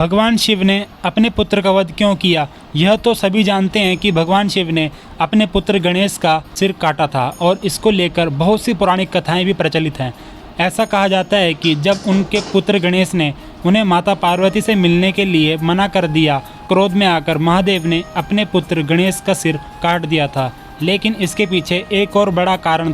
भगवान शिव ने अपने पुत्र का वध क्यों किया? यह तो सभी जानते हैं कि भगवान शिव ने अपने पुत्र गणेश का सिर काटा था और इसको लेकर बहुत सी पौराणिक कथाएं भी प्रचलित हैं। ऐसा कहा जाता है कि जब उनके पुत्र गणेश ने उन्हें माता पार्वती से मिलने के लिए मना कर दिया, क्रोध में आकर महादेव ने अपने पुत्र गणेश का सिर काट दिया था। लेकिन इसके पीछे एक और बड़ा कारण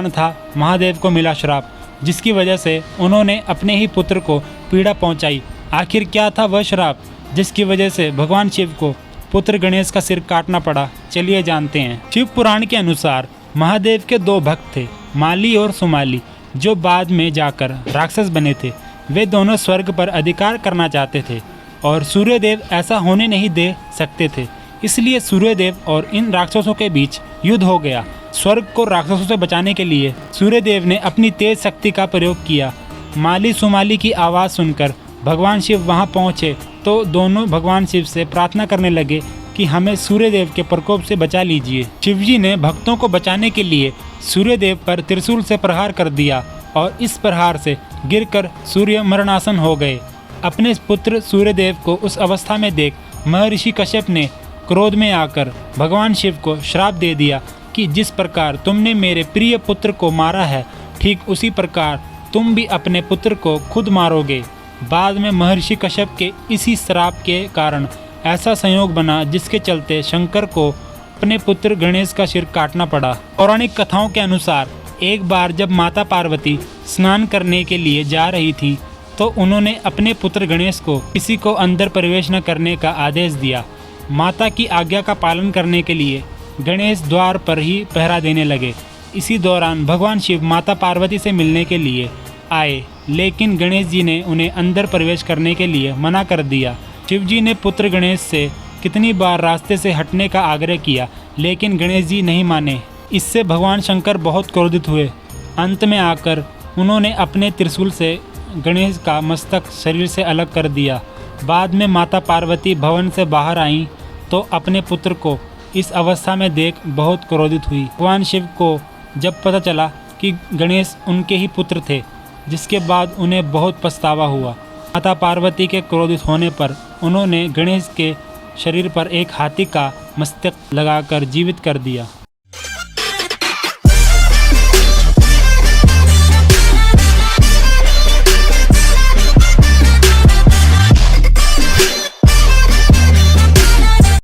था महादेव को मिला श्राप, जिसकी वजह से उन्होंने अपने ही पुत्र को पीड़ा पहुंचाई। आखिर क्या था वह श्राप जिसकी वजह से भगवान शिव को पुत्र गणेश का सिर काटना पड़ा? चलिए जानते हैं। शिव पुराण के अनुसार महादेव के दो भक्त थे, माली और सुमाली, जो बाद में जाकर राक्षस बने थे। वे दोनों स्वर्ग पर अधिकार करना चाहते थे और सूर्यदेव ऐसा होने नहीं दे सकते थे। इसलिए सूर्यदेव और इन राक्षसों के बीच युद्ध हो गया। स्वर्ग को राक्षसों से बचाने के लिए सूर्यदेव ने अपनी तेज शक्ति का प्रयोग किया। माली सुमाली की आवाज़ सुनकर भगवान शिव वहां पहुंचे तो दोनों भगवान शिव से प्रार्थना करने लगे कि हमें सूर्यदेव के प्रकोप से बचा लीजिए। शिवजी ने भक्तों को बचाने के लिए सूर्यदेव पर त्रिशूल से प्रहार कर दिया और इस प्रहार से गिरकर सूर्य मरणासन हो गए। अपने पुत्र सूर्यदेव को उस अवस्था में देख महर्षि कश्यप ने क्रोध में आकर भगवान शिव को श्राप दे दिया कि जिस प्रकार तुमने मेरे प्रिय पुत्र को मारा है, ठीक उसी प्रकार तुम भी अपने पुत्र को खुद मारोगे। बाद में महर्षि कश्यप के इसी श्राप के कारण ऐसा संयोग बना जिसके चलते शंकर को अपने पुत्र गणेश का सिर काटना पड़ा। पौराणिक कथाओं के अनुसार एक बार जब माता पार्वती स्नान करने के लिए जा रही थी तो उन्होंने अपने पुत्र गणेश को किसी को अंदर प्रवेश न करने का आदेश दिया। माता की आज्ञा का पालन करने के लिए गणेश द्वार पर ही पहरा देने लगे। इसी दौरान भगवान शिव माता पार्वती से मिलने के लिए आए, लेकिन गणेश जी ने उन्हें अंदर प्रवेश करने के लिए मना कर दिया। शिव जी ने पुत्र गणेश से कितनी बार रास्ते से हटने का आग्रह किया, लेकिन गणेश जी नहीं माने। इससे भगवान शंकर बहुत क्रोधित हुए। अंत में आकर उन्होंने अपने त्रिशूल से गणेश का मस्तक शरीर से अलग कर दिया। बाद में माता पार्वती भवन से बाहर आईं तो अपने पुत्र को इस अवस्था में देख बहुत क्रोधित हुई। भगवान शिव को जब पता चला कि गणेश उनके ही पुत्र थे, जिसके बाद उन्हें बहुत पछतावा हुआ। माता पार्वती के क्रोधित होने पर उन्होंने गणेश के शरीर पर एक हाथी का मस्तक लगाकर जीवित कर दिया।